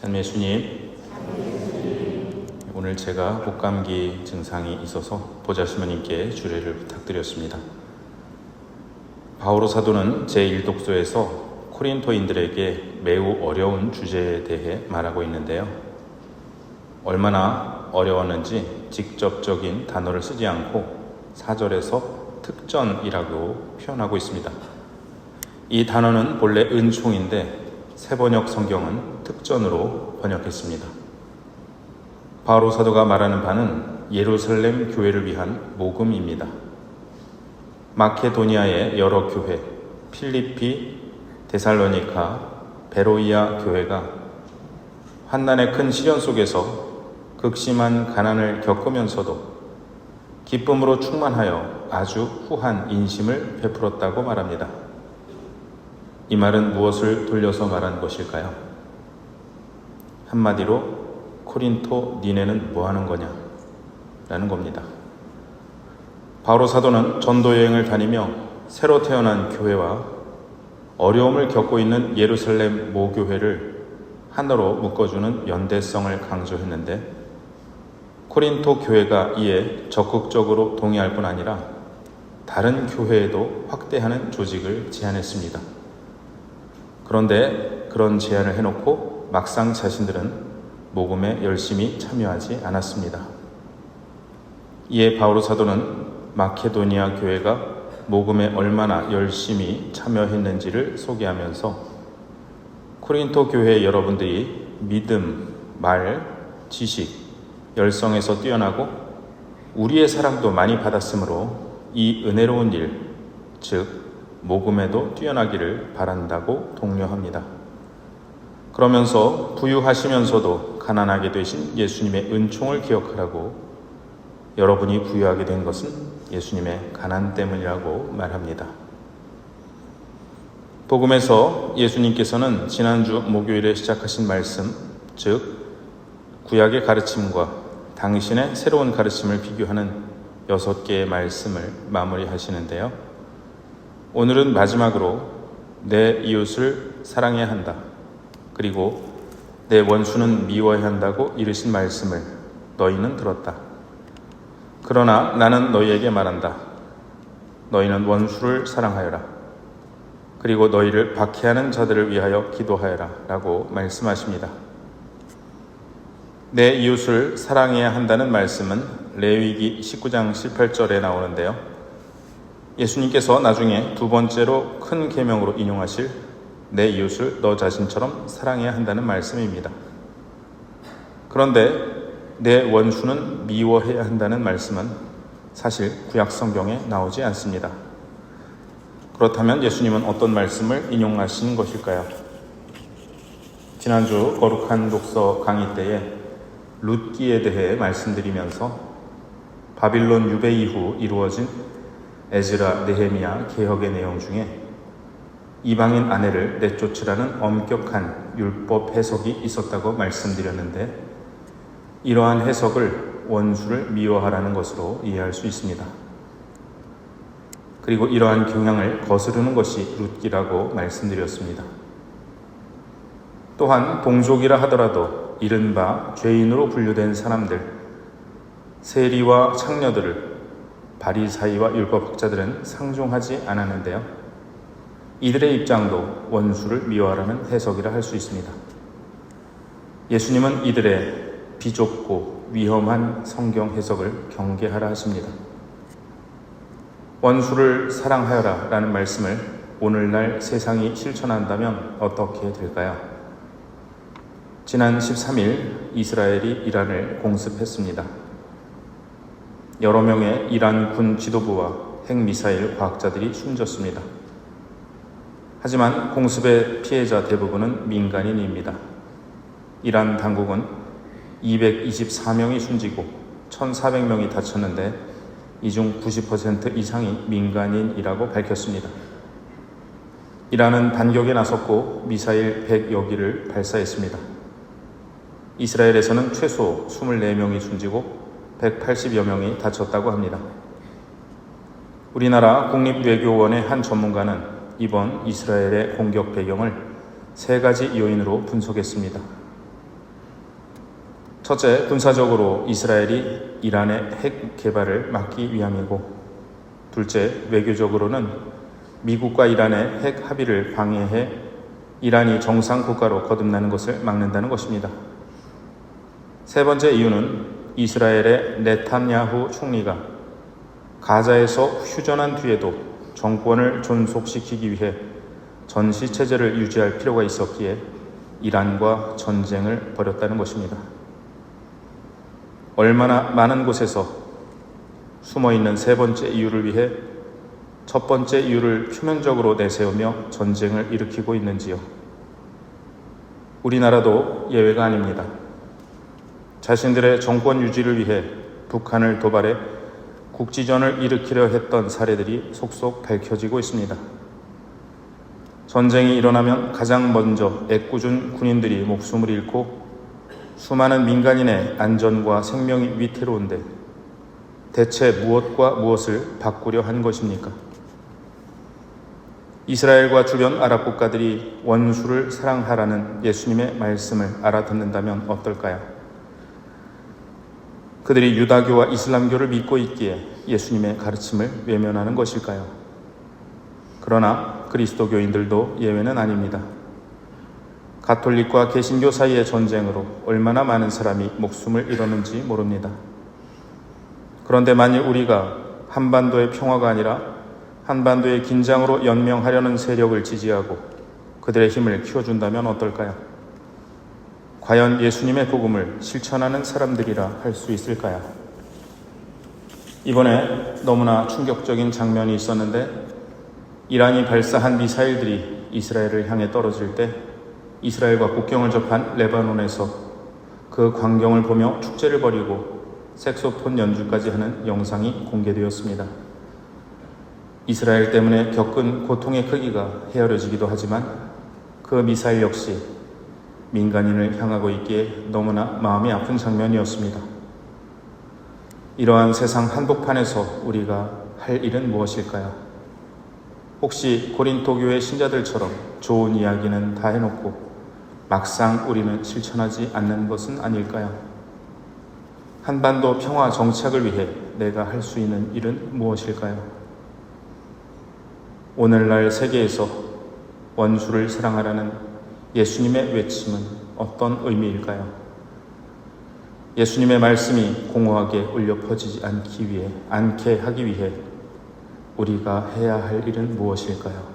찬미 예수님, 오늘 제가 목감기 증상이 있어서 보좌시모님께 주례를 부탁드렸습니다. 바오로 사도는 제1독서에서 코린토인들에게 매우 어려운 주제에 대해 말하고 있는데요. 얼마나 어려웠는지 직접적인 단어를 쓰지 않고 4절에서 특전이라고 표현하고 있습니다. 이 단어는 본래 은총인데 새번역 성경은 특전으로 번역했습니다. 바오로 사도가 말하는 바는 예루살렘 교회를 위한 모금입니다. 마케도니아의 여러 교회, 필리피, 데살로니카, 베로이아 교회가 환난의 큰 시련 속에서 극심한 가난을 겪으면서도 기쁨으로 충만하여 아주 후한 인심을 베풀었다고 말합니다. 이 말은 무엇을 돌려서 말한 것일까요? 한마디로 코린토 니네는 뭐하는 거냐? 라는 겁니다. 바오로 사도는 전도 여행을 다니며 새로 태어난 교회와 어려움을 겪고 있는 예루살렘 모교회를 하나로 묶어주는 연대성을 강조했는데 코린토 교회가 이에 적극적으로 동의할 뿐 아니라 다른 교회에도 확대하는 조직을 제안했습니다. 그런데 그런 제안을 해놓고 막상 자신들은 모금에 열심히 참여하지 않았습니다. 이에 바오로 사도는 마케도니아 교회가 모금에 얼마나 열심히 참여했는지를 소개하면서 코린토 교회 여러분들이 믿음, 말, 지식, 열성에서 뛰어나고 우리의 사랑도 많이 받았으므로 이 은혜로운 일, 즉 모금에도 뛰어나기를 바란다고 독려합니다. 그러면서 부유하시면서도 가난하게 되신 예수님의 은총을 기억하라고 여러분이 부유하게 된 것은 예수님의 가난 때문이라고 말합니다. 복음에서 예수님께서는 지난주 목요일에 시작하신 말씀, 즉 구약의 가르침과 당신의 새로운 가르침을 비교하는 6개의 말씀을 마무리하시는데요. 오늘은 마지막으로 내 이웃을 사랑해야 한다. 그리고 내 원수는 미워해야 한다고 이르신 말씀을 너희는 들었다. 그러나 나는 너희에게 말한다. 너희는 원수를 사랑하여라. 그리고 너희를 박해하는 자들을 위하여 기도하여라. 라고 말씀하십니다. 내 이웃을 사랑해야 한다는 말씀은 레위기 19장 18절에 나오는데요. 예수님께서 나중에 두 번째로 큰 계명으로 인용하실 내 이웃을 너 자신처럼 사랑해야 한다는 말씀입니다. 그런데 내 원수는 미워해야 한다는 말씀은 사실 구약 성경에 나오지 않습니다. 그렇다면 예수님은 어떤 말씀을 인용하신 것일까요? 지난주 거룩한 독서 강의 때에 룻기에 대해 말씀드리면서 바빌론 유배 이후 이루어진 에즈라, 느헤미야 개혁의 내용 중에 이방인 아내를 내쫓으라는 엄격한 율법 해석이 있었다고 말씀드렸는데 이러한 해석을 원수를 미워하라는 것으로 이해할 수 있습니다. 그리고 이러한 경향을 거스르는 것이 룻기라고 말씀드렸습니다. 또한 동족이라 하더라도 이른바 죄인으로 분류된 사람들, 세리와 창녀들을 바리사이와 율법학자들은 상종하지 않았는데요. 이들의 입장도 원수를 미워하라는 해석이라 할 수 있습니다. 예수님은 이들의 비좁고 위험한 성경 해석을 경계하라 하십니다. 원수를 사랑하여라 라는 말씀을 오늘날 세상이 실천한다면 어떻게 될까요? 지난 13일 이스라엘이 이란을 공습했습니다. 여러 명의 이란 군 지도부와 핵미사일 과학자들이 숨졌습니다. 하지만 공습의 피해자 대부분은 민간인입니다. 이란 당국은 224명이 숨지고 1,400명이 다쳤는데 이 중 90% 이상이 민간인이라고 밝혔습니다. 이란은 반격에 나섰고 미사일 100여 기를 발사했습니다. 이스라엘에서는 최소 24명이 숨지고 180여 명이 다쳤다고 합니다. 우리나라 국립외교원의 한 전문가는 이번 이스라엘의 공격 배경을 3가지 요인으로 분석했습니다. 첫째, 군사적으로 이스라엘이 이란의 핵 개발을 막기 위함이고, 둘째, 외교적으로는 미국과 이란의 핵 합의를 방해해 이란이 정상 국가로 거듭나는 것을 막는다는 것입니다. 세 번째 이유는 이스라엘의 네탄야후 총리가 가자에서 휴전한 뒤에도 정권을 존속시키기 위해 전시체제를 유지할 필요가 있었기에 이란과 전쟁을 벌였다는 것입니다. 얼마나 많은 곳에서 숨어있는 세 번째 이유를 위해 첫 번째 이유를 표면적으로 내세우며 전쟁을 일으키고 있는지요. 우리나라도 예외가 아닙니다. 자신들의 정권 유지를 위해 북한을 도발해 국지전을 일으키려 했던 사례들이 속속 밝혀지고 있습니다. 전쟁이 일어나면 가장 먼저 애꿎은 군인들이 목숨을 잃고 수많은 민간인의 안전과 생명이 위태로운데 대체 무엇과 무엇을 바꾸려 한 것입니까? 이스라엘과 주변 아랍 국가들이 원수를 사랑하라는 예수님의 말씀을 알아듣는다면 어떨까요? 그들이 유다교와 이슬람교를 믿고 있기에 예수님의 가르침을 외면하는 것일까요? 그러나 그리스도교인들도 예외는 아닙니다. 가톨릭과 개신교 사이의 전쟁으로 얼마나 많은 사람이 목숨을 잃었는지 모릅니다. 그런데 만일 우리가 한반도의 평화가 아니라 한반도의 긴장으로 연명하려는 세력을 지지하고 그들의 힘을 키워준다면 어떨까요? 과연 예수님의 복음을 실천하는 사람들이라 할 수 있을까요? 이번에 너무나 충격적인 장면이 있었는데, 이란이 발사한 미사일들이 이스라엘을 향해 떨어질 때 이스라엘과 국경을 접한 레바논에서 그 광경을 보며 축제를 벌이고 색소폰 연주까지 하는 영상이 공개되었습니다. 이스라엘 때문에 겪은 고통의 크기가 헤아려지기도 하지만 그 미사일 역시 민간인을 향하고 있기에 너무나 마음이 아픈 장면이었습니다. 이러한 세상 한복판에서 우리가 할 일은 무엇일까요? 혹시 고린도 교회 신자들처럼 좋은 이야기는 다 해놓고 막상 우리는 실천하지 않는 것은 아닐까요? 한반도 평화 정착을 위해 내가 할 수 있는 일은 무엇일까요? 오늘날 세계에서 원수를 사랑하라는 예수님의 외침은 어떤 의미일까요? 예수님의 말씀이 공허하게 울려 퍼지지 않게 하기 위해 우리가 해야 할 일은 무엇일까요?